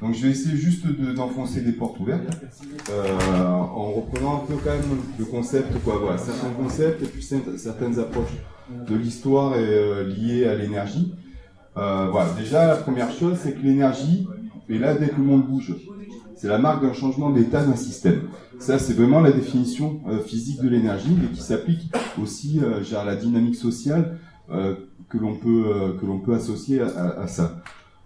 Donc je vais essayer juste d'enfoncer des portes ouvertes, en reprenant un peu quand même le concept, voilà, certains concepts et puis certaines approches de l'histoire liées à l'énergie. Voilà, déjà la première chose, c'est que l'énergie est là dès que le monde bouge. C'est la marque d'un changement d'état d'un système. Ça, c'est vraiment la définition physique de l'énergie, mais qui s'applique aussi à la dynamique sociale que l'on peut associer à ça.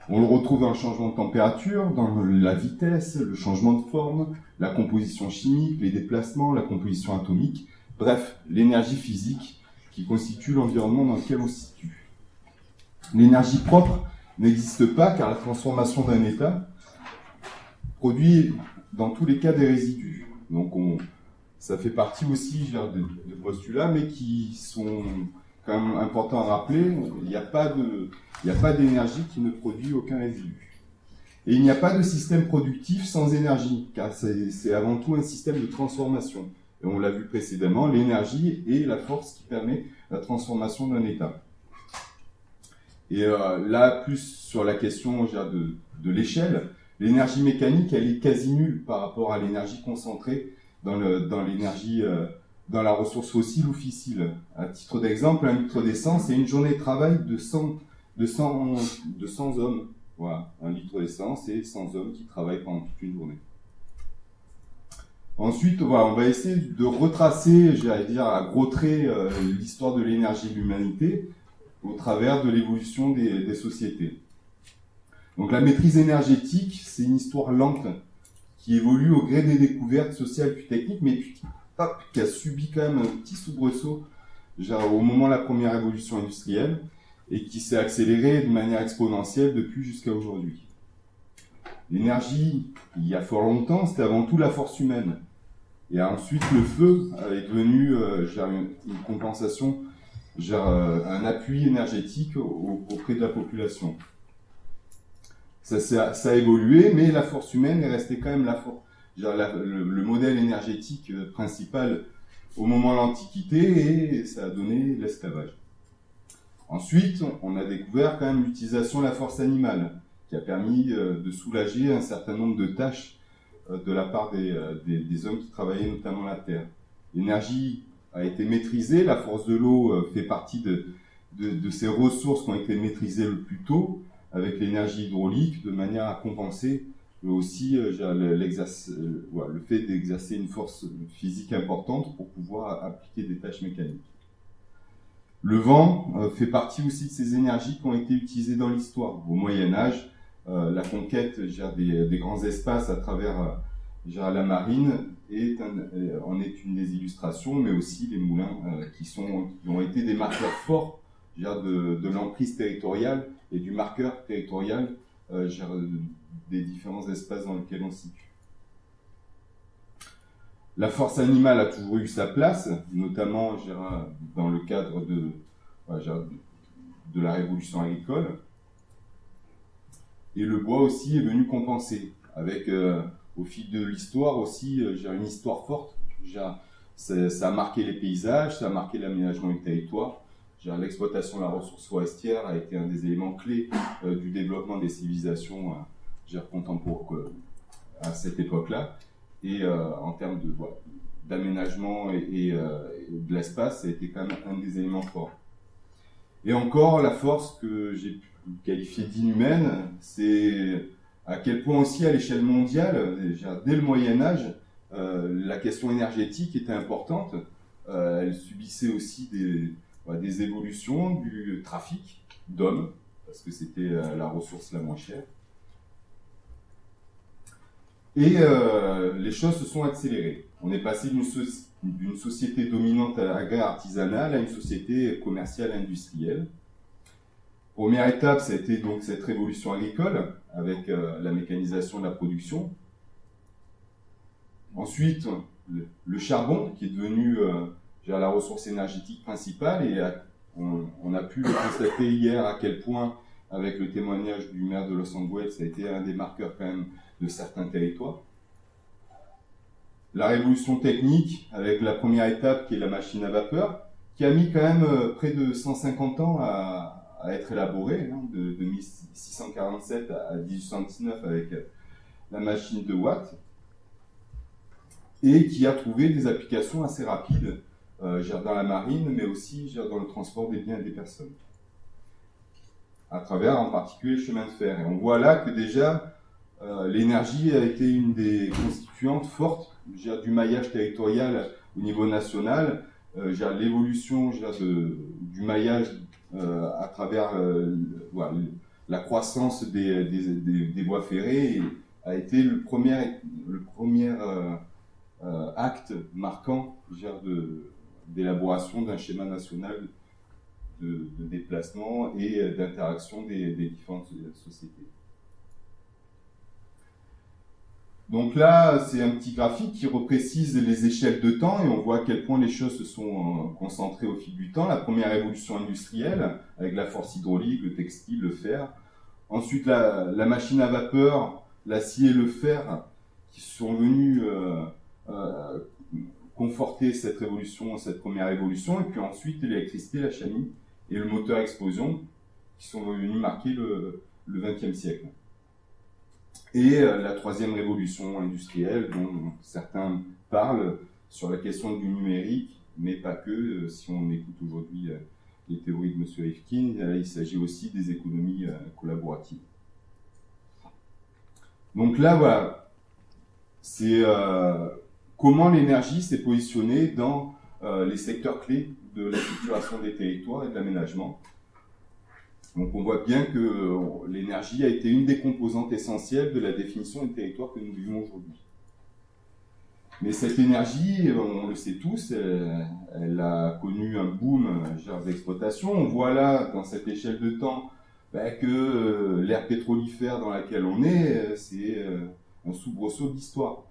On le retrouve dans le changement de température, dans la vitesse, le changement de forme, la composition chimique, les déplacements, la composition atomique, bref, l'énergie physique qui constitue l'environnement dans lequel on se situe. L'énergie propre n'existe pas car la transformation d'un état produit dans tous les cas des résidus. Donc ça fait partie aussi de postulats, mais qui sont quand même importants à rappeler. Il n'y a pas d'énergie qui ne produit aucun résidu. Et il n'y a pas de système productif sans énergie, car c'est avant tout un système de transformation. Et on l'a vu précédemment, l'énergie est la force qui permet la transformation d'un état. Et là, plus sur la question de l'échelle, l'énergie mécanique, elle est quasi nulle par rapport à l'énergie concentrée dans la ressource fossile ou fissile. À titre d'exemple, 1 litre d'essence, c'est une journée de travail de 100 hommes. Voilà, 1 litre d'essence, c'est 100 hommes qui travaillent pendant toute une journée. Ensuite, voilà, on va essayer de retracer, j'allais dire à gros traits, l'histoire de l'énergie de l'humanité au travers de l'évolution des sociétés. Donc la maîtrise énergétique, c'est une histoire lente qui évolue au gré des découvertes sociales puis techniques, mais qui a subi quand même un petit soubresaut au moment de la première révolution industrielle et qui s'est accélérée de manière exponentielle depuis jusqu'à aujourd'hui. L'énergie, il y a fort longtemps, c'était avant tout la force humaine. Et ensuite, le feu est devenu une compensation, un appui énergétique auprès de la population. Ça a évolué, mais la force humaine est restée quand même le modèle énergétique principal au moment de l'Antiquité, et ça a donné l'esclavage. Ensuite, on a découvert quand même l'utilisation de la force animale, qui a permis de soulager un certain nombre de tâches de la part des hommes qui travaillaient notamment la terre. L'énergie a été maîtrisée, la force de l'eau fait partie de ces ressources qui ont été maîtrisées le plus tôt, avec l'énergie hydraulique, de manière à compenser aussi le fait d'exercer une force physique importante pour pouvoir appliquer des tâches mécaniques. Le vent fait partie aussi de ces énergies qui ont été utilisées dans l'histoire. Au Moyen-Âge, la conquête des grands espaces à travers la marine en est une des illustrations, mais aussi les moulins qui ont été des marqueurs forts de l'emprise territoriale et du marqueur territorial des différents espaces dans lesquels on se situe. La force animale a toujours eu sa place, notamment dans le cadre de la révolution agricole. Et le bois aussi est venu compenser, avec au fil de l'histoire aussi une histoire forte. Ça a marqué les paysages, ça a marqué l'aménagement du territoire. L'exploitation de la ressource forestière a été un des éléments clés du développement des civilisations contemporaines à cette époque-là. Et en termes d'aménagement et de l'espace, ça a été quand même un des éléments forts. Et encore, la force que j'ai pu qualifier d'inhumaine, c'est à quel point aussi à l'échelle mondiale, dès le Moyen-Âge, la question énergétique était importante. Elle subissait aussi des évolutions du trafic d'hommes, parce que c'était la ressource la moins chère. Et les choses se sont accélérées. On est passé d'une société dominante agraire artisanale à une société commerciale industrielle. Première étape, ça a été donc cette révolution agricole, avec la mécanisation de la production. Ensuite, le charbon, qui est devenu la ressource énergétique principale, et on a pu le constater hier à quel point, avec le témoignage du maire de Los Angeles, ça a été un des marqueurs quand même de certains territoires. La révolution technique, avec la première étape qui est la machine à vapeur, qui a mis quand même près de 150 ans à être élaborée, de 1647 à 1819 avec la machine de Watt, et qui a trouvé des applications assez rapides dans la marine, mais aussi dans le transport des biens et des personnes, à travers en particulier le chemin de fer. Et on voit là que déjà l'énergie a été une des constituantes fortes du maillage territorial au niveau national, l'évolution du maillage à travers la croissance des voies ferrées a été le premier acte marquant d'élaboration d'un schéma national de déplacement et d'interaction des différentes sociétés. Donc là, c'est un petit graphique qui reprécise les échelles de temps et on voit à quel point les choses se sont concentrées au fil du temps. La première évolution industrielle, avec la force hydraulique, le textile, le fer. Ensuite, la machine à vapeur, l'acier et le fer, qui sont venus conforter cette première évolution. Et puis ensuite, l'électricité, la chimie et le moteur à explosion, qui sont venus marquer le XXe siècle. Et la troisième révolution industrielle, dont certains parlent sur la question du numérique, mais pas que. Si on écoute aujourd'hui les théories de M. Rifkin, il s'agit aussi des économies collaboratives. Donc là, voilà, c'est comment l'énergie s'est positionnée dans les secteurs clés de la structuration des territoires et de l'aménagement. Donc on voit bien que l'énergie a été une des composantes essentielles de la définition des territoires que nous vivons aujourd'hui. Mais cette énergie, on le sait tous, elle a connu un boom d'exploitation. On voit là, dans cette échelle de temps, que l'ère pétrolifère dans laquelle on est, c'est un soubresaut de l'histoire.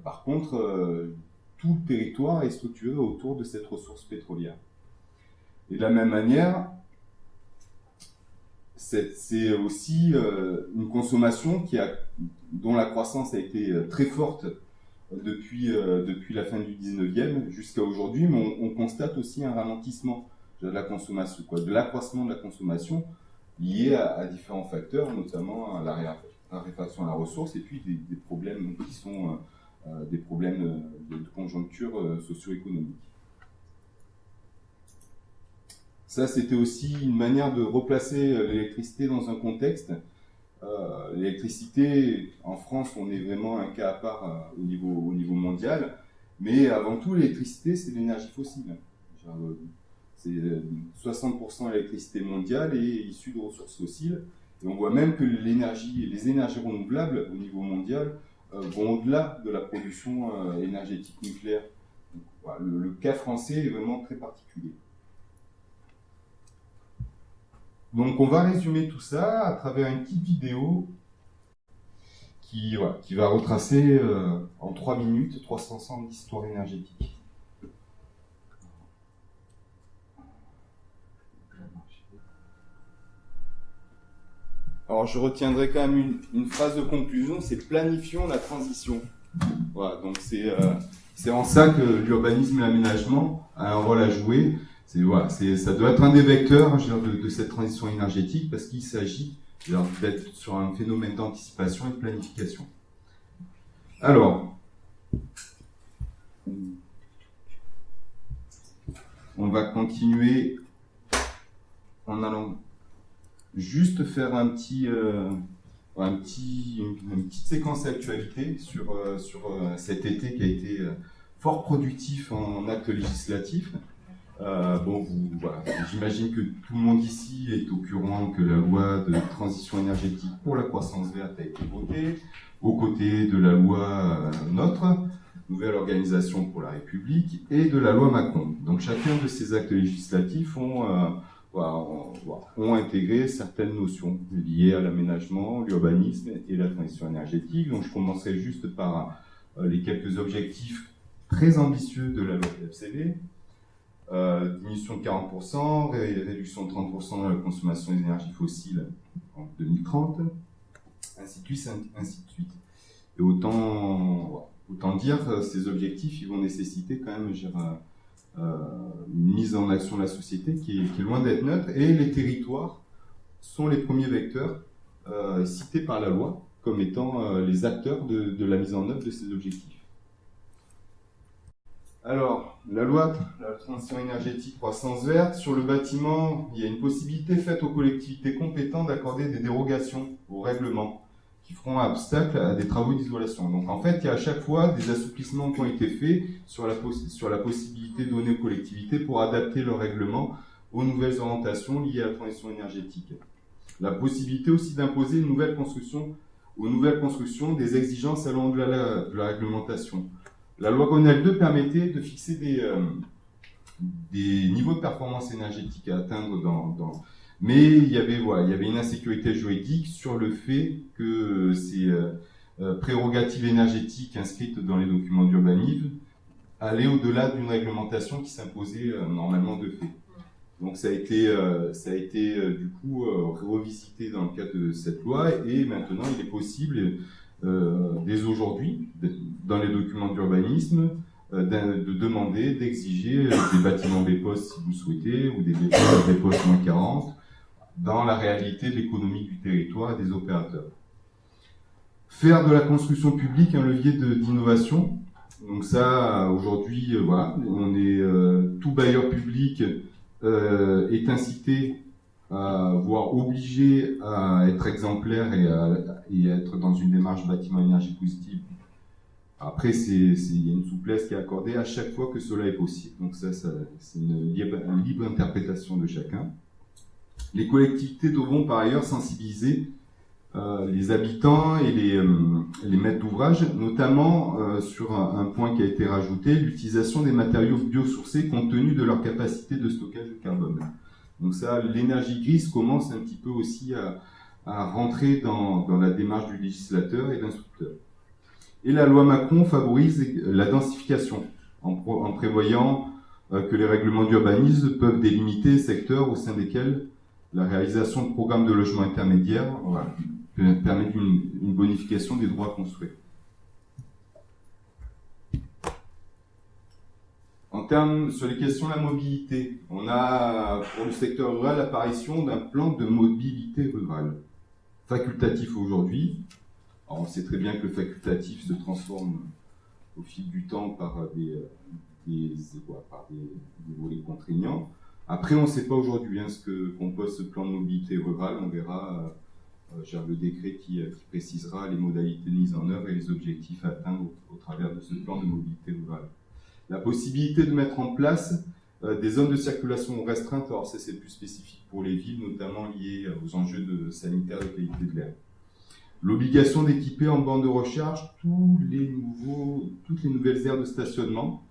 Par contre, tout le territoire est structuré autour de cette ressource pétrolière. Et de la même manière, c'est aussi une consommation dont la croissance a été très forte depuis la fin du 19e jusqu'à aujourd'hui, mais on constate aussi un ralentissement de la consommation, de l'accroissement de la consommation lié à différents facteurs, notamment à la raréfaction de la ressource et puis des problèmes qui sont des problèmes de conjoncture socio-économique. Ça, c'était aussi une manière de replacer l'électricité dans un contexte. L'électricité, en France, on est vraiment un cas à part au niveau mondial, mais avant tout, l'électricité, c'est l'énergie fossile. C'est 60% de l'électricité mondiale est issue de ressources fossiles, et on voit même que les énergies renouvelables au niveau mondial vont au-delà de la production énergétique nucléaire. Donc, voilà, le cas français est vraiment très particulier. Donc on va résumer tout ça à travers une petite vidéo qui va retracer en 3 minutes 300 ans d'histoire énergétique. Alors je retiendrai quand même une phrase de conclusion, c'est « planifions la transition ». Voilà, donc c'est en ça que l'urbanisme et l'aménagement a un rôle à jouer. Ça doit être un des vecteurs de cette transition énergétique parce qu'il s'agit d'être sur un phénomène d'anticipation et de planification. Alors, on va continuer en allant juste faire une petite séquence d'actualité sur cet été qui a été fort productif en actes législatifs. J'imagine que tout le monde ici est au courant que la loi de transition énergétique pour la croissance verte a été votée, aux côtés de la loi NOTRe, Nouvelle Organisation pour la République, et de la loi Macron. Donc chacun de ces actes législatifs ont intégré certaines notions liées à l'aménagement, l'urbanisme et la transition énergétique. Donc je commencerai juste par les quelques objectifs très ambitieux de la loi PFCV. Diminution de 40%, réduction de 30% de la consommation d'énergie fossile en 2030, ainsi de suite. Et autant dire, ces objectifs, ils vont nécessiter quand même une mise en action de la société qui est loin d'être neutre, et les territoires sont les premiers vecteurs cités par la loi comme étant les acteurs de la mise en œuvre de ces objectifs. Alors, la loi de la transition énergétique croissance verte, sur le bâtiment, il y a une possibilité faite aux collectivités compétentes d'accorder des dérogations au règlement qui feront obstacle à des travaux d'isolation. Donc en fait, il y a à chaque fois des assouplissements qui ont été faits sur la possibilité donnée aux collectivités pour adapter leur règlement aux nouvelles orientations liées à la transition énergétique. La possibilité aussi d'imposer aux nouvelles constructions des exigences allant de la réglementation. La loi Grenelle 2 permettait de fixer des niveaux de performance énergétique à atteindre mais il y avait une insécurité juridique sur le fait que ces prérogatives énergétiques inscrites dans les documents d'urbanisme allaient au-delà d'une réglementation qui s'imposait normalement de fait. Donc ça a été du coup revisité dans le cadre de cette loi et maintenant il est possible dès aujourd'hui, dans les documents d'urbanisme, de demander, d'exiger des bâtiments BPOS si vous souhaitez, ou des BPOS moins 40, dans la réalité de l'économie du territoire et des opérateurs. Faire de la construction publique un levier d'innovation. Donc ça, aujourd'hui, tout bailleur public est incité voire obligé à être exemplaire et à être dans une démarche bâtiment énergie positive. Après, il y a une souplesse qui est accordée à chaque fois que cela est possible. Donc ça c'est une libre interprétation de chacun. Les collectivités devront par ailleurs sensibiliser les habitants et les maîtres d'ouvrage, notamment sur un point qui a été rajouté, l'utilisation des matériaux biosourcés compte tenu de leur capacité de stockage de carbone. Donc ça, l'énergie grise commence un petit peu aussi à rentrer dans la démarche du législateur et de l'instructeur. Et la loi Macron favorise la densification en prévoyant que les règlements d'urbanisme peuvent délimiter les secteurs au sein desquels la réalisation de programmes de logement intermédiaires permet une bonification des droits construits. Sur les questions de la mobilité, on a pour le secteur rural l'apparition d'un plan de mobilité rurale, facultatif aujourd'hui. Alors on sait très bien que le facultatif se transforme au fil du temps par des volets contraignants. Après, on ne sait pas aujourd'hui ce que compose ce plan de mobilité rurale. On verra le décret qui précisera les modalités de mise en œuvre et les objectifs à atteindre au travers de ce plan de mobilité rurale. La possibilité de mettre en place des zones de circulation restreintes, alors ça c'est plus spécifique pour les villes, notamment liées aux enjeux sanitaires de qualité de l'air. L'obligation d'équiper en borne de recharge toutes les nouvelles aires de stationnement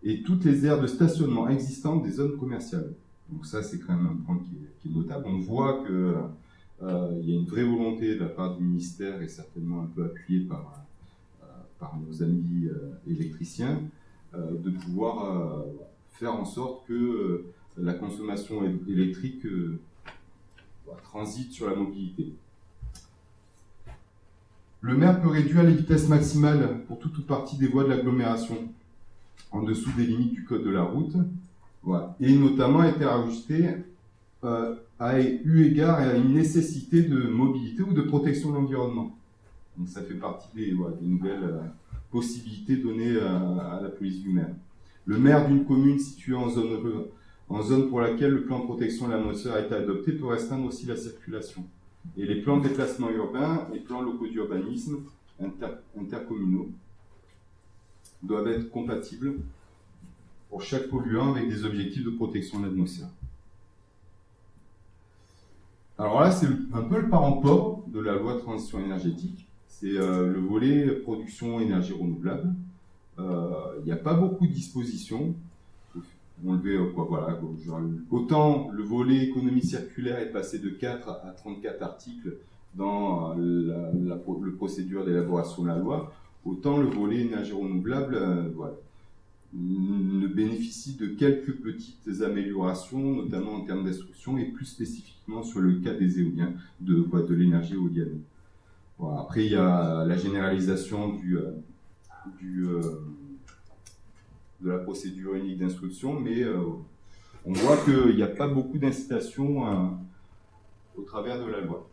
et toutes les aires de stationnement existantes des zones commerciales. Donc ça c'est quand même un point qui est notable. On voit que il y a une vraie volonté de la part du ministère et certainement un peu appuyée par nos amis électriciens de pouvoir faire en sorte que la consommation électrique transite sur la mobilité. Le maire peut réduire les vitesses maximales pour toute ou partie des voies de l'agglomération en dessous des limites du code de la route, et notamment été rajusté eu égard à une nécessité de mobilité ou de protection de l'environnement. Donc ça fait partie des nouvelles possibilités données à la police du maire. Le maire d'une commune située en zone pour laquelle le plan de protection de l'atmosphère a été adopté peut restreindre aussi la circulation. Et les plans de déplacement urbain et plans locaux d'urbanisme intercommunaux doivent être compatibles pour chaque polluant avec des objectifs de protection de l'atmosphère. Alors là, c'est un peu le parent pauvre de la loi de transition énergétique. C'est le volet production énergie renouvelable. Il n'y a pas beaucoup de dispositions. Autant le volet économie circulaire est passé de 4 à 34 articles dans le procédure d'élaboration de la loi, autant le volet énergie renouvelable ne bénéficie de quelques petites améliorations, notamment en termes d'instruction et plus spécifiquement sur le cas des éoliens, de l'énergie éolienne. Voilà. Après, il y a la généralisation de la procédure unique d'instruction, mais on voit qu'il n'y a pas beaucoup d'incitation au travers de la loi.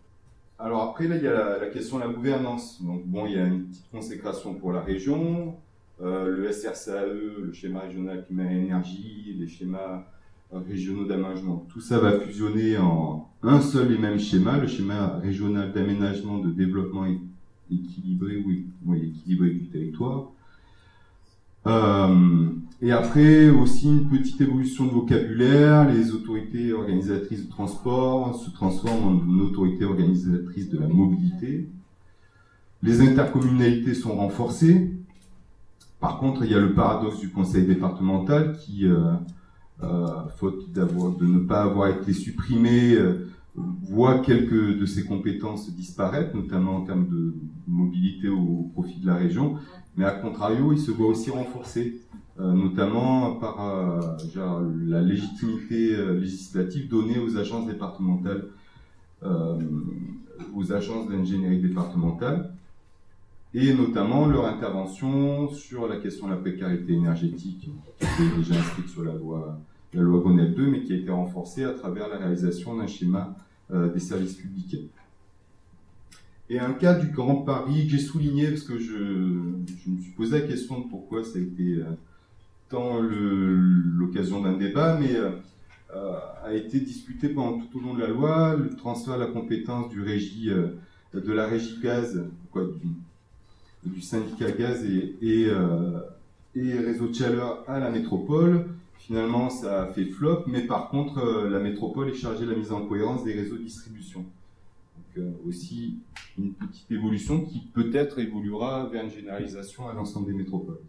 Alors après, là, il y a la question de la gouvernance. Donc bon, il y a une petite consécration pour la région, le SRCAE, le schéma régional climat et énergie, les schémas régionaux d'aménagement. Tout ça va fusionner en un seul et même schéma, le schéma régional d'aménagement de développement équilibré, équilibré du territoire. Et après, aussi une petite évolution de vocabulaire. Les autorités organisatrices de transport se transforment en une autorité organisatrice de la mobilité. Les intercommunalités sont renforcées. Par contre, il y a le paradoxe du conseil départemental qui, faute de ne pas avoir été supprimé, voit quelques de ses compétences disparaître, notamment en termes de mobilité au profit de la région. Mais à contrario, il se voit aussi renforcé, notamment par la légitimité législative donnée aux agences départementales, aux agences d'ingénierie départementale, et notamment leur intervention sur la question de la précarité énergétique, qui était déjà inscrite sur la loi Grenelle 2, mais qui a été renforcée à travers la réalisation d'un schéma des services publics. Et un cas du Grand Paris que j'ai souligné, parce que je me suis posé la question de pourquoi ça a été tant l'occasion d'un débat, mais a été discuté pendant tout au long de la loi, le transfert de la compétence de la régie gaz, du syndicat gaz et réseau de chaleur à la métropole. Finalement, ça a fait flop, mais par contre, la métropole est chargée de la mise en cohérence des réseaux de distribution. Donc, aussi une petite évolution qui peut-être évoluera vers une généralisation à l'ensemble des métropoles.